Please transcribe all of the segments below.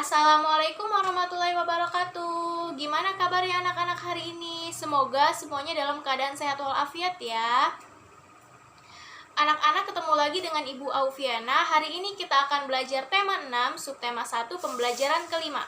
Assalamualaikum warahmatullahi wabarakatuh. Gimana kabarnya anak-anak hari ini? Semoga semuanya dalam keadaan sehat walafiat ya. Anak-anak, ketemu lagi dengan Ibu Aufiana. Hari ini kita akan belajar tema 6, subtema 1, pembelajaran kelima.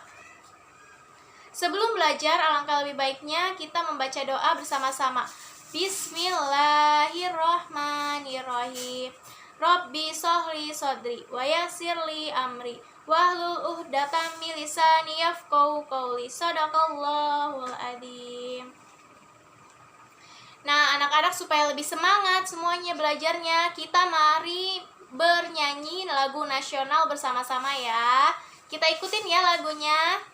Sebelum belajar, alangkah lebih baiknya kita membaca doa bersama-sama. Bismillahirrohmanirrohim. Rabbi sohli sodri wa yassirli amri wahlul uqdatam min lisani yafqahu qawli. Shadaqallahul adzim. Nah, anak-anak, supaya lebih semangat semuanya belajarnya, kita mari bernyanyi lagu nasional bersama-sama ya. Kita ikutin ya lagunya.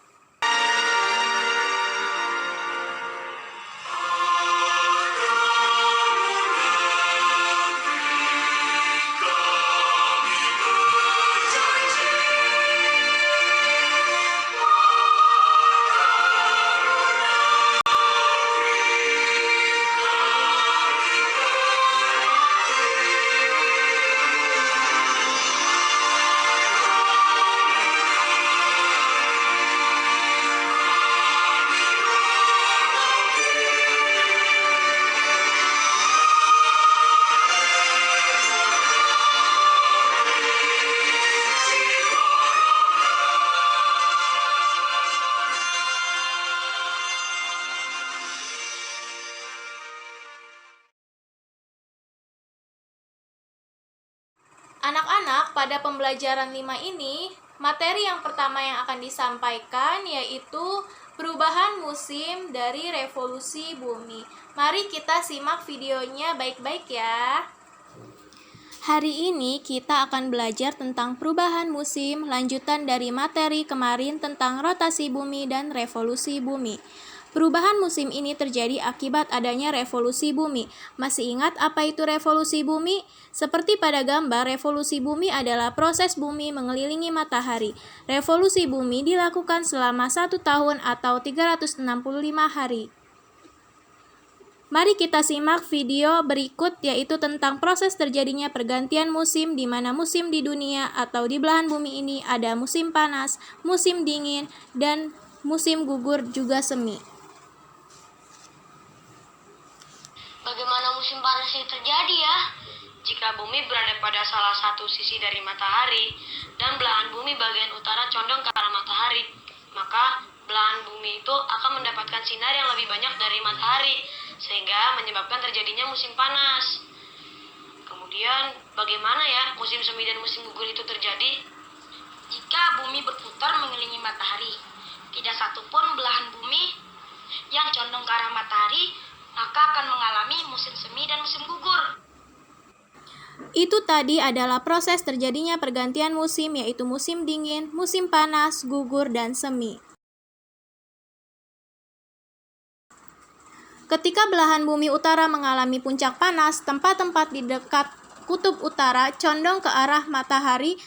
Anak-anak, pada pembelajaran 5 ini, materi yang pertama yang akan disampaikan yaitu perubahan musim dari revolusi bumi. Mari kita simak videonya baik-baik ya. Hari ini kita akan belajar tentang perubahan musim, lanjutan dari materi kemarin tentang rotasi bumi dan revolusi bumi. Perubahan musim ini terjadi akibat adanya revolusi bumi. Masih ingat apa itu revolusi bumi? Seperti pada gambar, revolusi bumi adalah proses bumi mengelilingi matahari. Revolusi bumi dilakukan selama 1 tahun atau 365 hari. Mari kita simak video berikut, yaitu tentang proses terjadinya pergantian musim, di mana musim di dunia atau di belahan bumi ini ada musim panas, musim dingin, dan musim gugur juga semi. Bagaimana musim panas ini terjadi ya? Jika bumi berada pada salah satu sisi dari matahari dan belahan bumi bagian utara condong ke arah matahari, maka belahan bumi itu akan mendapatkan sinar yang lebih banyak dari matahari, sehingga menyebabkan terjadinya musim panas. Kemudian, bagaimana ya musim semi dan musim gugur itu terjadi? Jika bumi berputar mengelilingi matahari, tidak satupun belahan bumi yang condong ke arah matahari maka akan mengalami musim semi dan musim gugur. Itu tadi adalah proses terjadinya pergantian musim, yaitu musim dingin, musim panas, gugur, dan semi. Ketika belahan bumi utara mengalami puncak panas, tempat-tempat di dekat kutub utara condong ke arah matahari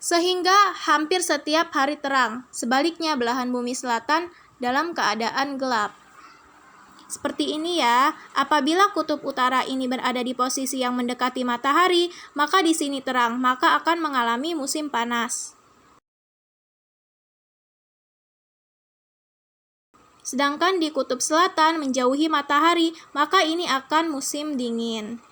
sehingga hampir setiap hari terang. Sebaliknya, belahan bumi selatan dalam keadaan gelap. Seperti ini ya, apabila kutub utara ini berada di posisi yang mendekati matahari, maka di sini terang, maka akan mengalami musim panas. Sedangkan di kutub selatan menjauhi matahari, maka ini akan musim dingin.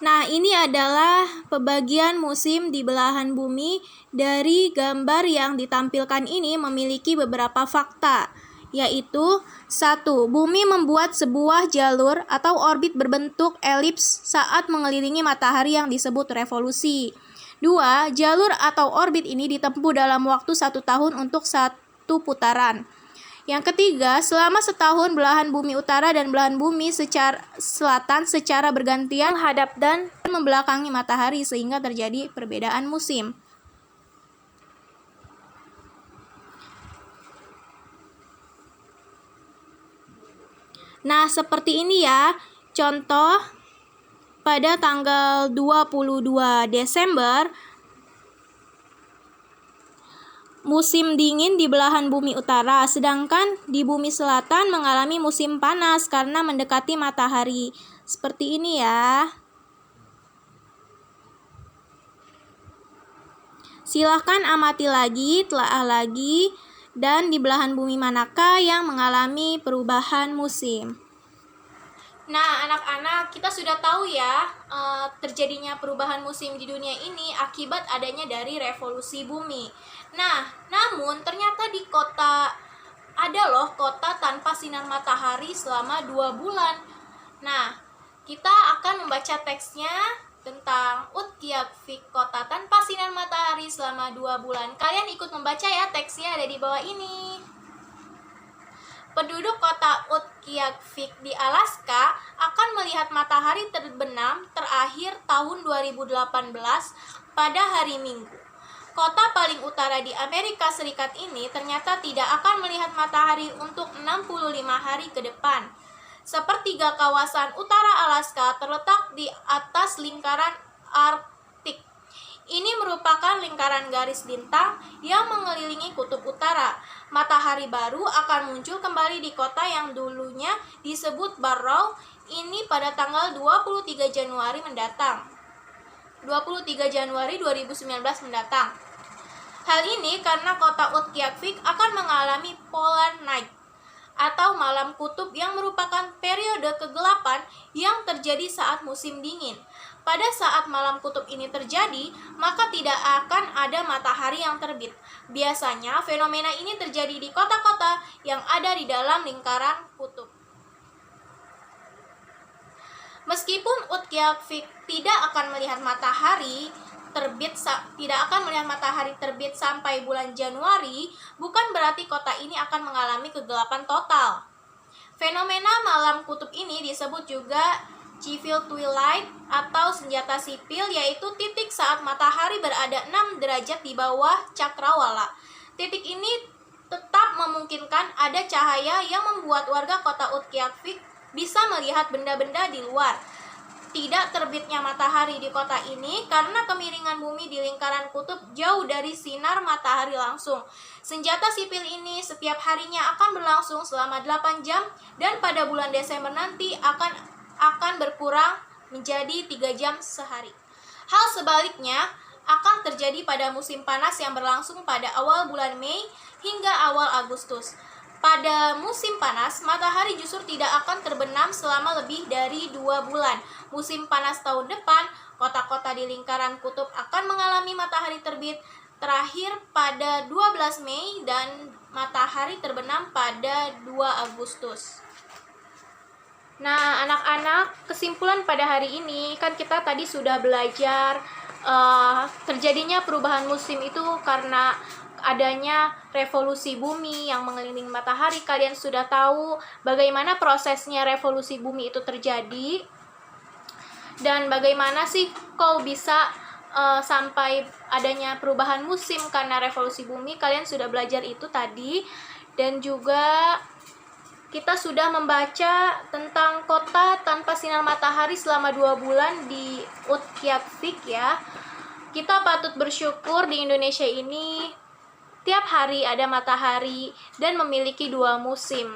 Nah, ini adalah pembagian musim di belahan bumi. Dari gambar yang ditampilkan ini memiliki beberapa fakta, yaitu 1. Bumi membuat sebuah jalur atau orbit berbentuk elips saat mengelilingi matahari yang disebut revolusi. 2. Jalur atau orbit ini ditempuh dalam waktu 1 tahun untuk 1 putaran. Yang ketiga, selama setahun belahan bumi utara dan belahan bumi selatan secara bergantian menghadap dan membelakangi matahari sehingga terjadi perbedaan musim. Nah, seperti ini ya. Contoh pada tanggal 22 Desember musim dingin di belahan bumi utara, sedangkan di bumi selatan mengalami musim panas karena mendekati matahari. Seperti ini ya. Silahkan amati lagi, telaah lagi, dan di belahan bumi manakah yang mengalami perubahan musim. Nah, anak-anak, kita sudah tahu ya, terjadinya perubahan musim di dunia ini akibat adanya dari revolusi bumi. Nah, namun ternyata di kota, ada loh kota tanpa sinar matahari selama 2 bulan. Nah, kita akan membaca teksnya tentang Utqiagvik, kota tanpa sinar matahari selama 2 bulan. Kalian ikut membaca ya, teksnya ada di bawah ini. Penduduk kota Utqiagvik di Alaska akan melihat matahari terbenam terakhir tahun 2018 pada hari Minggu. Kota paling utara di Amerika Serikat ini ternyata tidak akan melihat matahari untuk 65 hari ke depan. Sepertiga kawasan utara Alaska terletak di atas lingkaran Arktik. Ini merupakan lingkaran garis bintang yang mengelilingi kutub utara. Matahari baru akan muncul kembali di kota yang dulunya disebut Barrow ini pada tanggal 23 Januari mendatang. 23 Januari 2019 mendatang. Hal ini karena kota Utqiagvik akan mengalami polar night atau malam kutub yang merupakan periode kegelapan yang terjadi saat musim dingin. Pada saat malam kutub ini terjadi, maka tidak akan ada matahari yang terbit. Biasanya, fenomena ini terjadi di kota-kota yang ada di dalam lingkaran kutub. Meskipun Utqiagvik tidak akan melihat matahari terbit sampai bulan Januari, bukan berarti kota ini akan mengalami kegelapan total. Fenomena malam kutub ini disebut juga civil twilight atau senjata sipil, yaitu titik saat matahari berada 6 derajat di bawah cakrawala. Titik ini tetap memungkinkan ada cahaya yang membuat warga kota Utqiagvik bisa melihat benda-benda di luar. Tidak terbitnya matahari di kota ini karena kemiringan bumi di lingkaran kutub jauh dari sinar matahari langsung. Senjata sipil ini setiap harinya akan berlangsung selama 8 jam dan pada bulan Desember nanti akan berkurang menjadi 3 jam sehari. Hal sebaliknya akan terjadi pada musim panas yang berlangsung pada awal bulan Mei hingga awal Agustus. Pada musim panas, matahari justru tidak akan terbenam selama lebih dari 2 bulan. Musim panas tahun depan, kota-kota di lingkaran kutub akan mengalami matahari terbit terakhir pada 12 Mei dan matahari terbenam pada 2 Agustus. Nah, anak-anak, kesimpulan pada hari ini, kan kita tadi sudah belajar terjadinya perubahan musim itu karena adanya revolusi bumi yang mengelilingi matahari. Kalian sudah tahu bagaimana prosesnya revolusi bumi itu terjadi dan bagaimana sih kok bisa sampai adanya perubahan musim karena revolusi bumi. Kalian sudah belajar itu tadi. Dan juga kita sudah membaca tentang kota tanpa sinar matahari selama 2 bulan di Utqiagvik ya. Kita patut bersyukur di Indonesia ini tiap hari ada matahari dan memiliki 2 musim.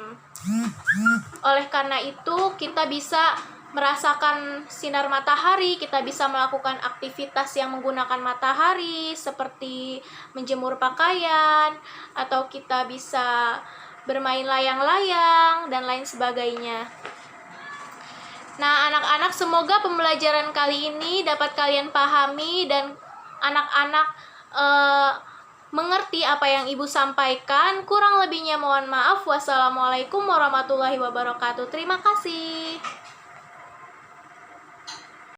Oleh karena itu, kita bisa merasakan sinar matahari, kita bisa melakukan aktivitas yang menggunakan matahari seperti menjemur pakaian, atau kita bisa bermain layang-layang, dan lain sebagainya. Nah, anak-anak, semoga pembelajaran kali ini dapat kalian pahami dan anak-anak mengerti apa yang Ibu sampaikan. Kurang lebihnya mohon maaf. Wassalamualaikum warahmatullahi wabarakatuh. Terima kasih.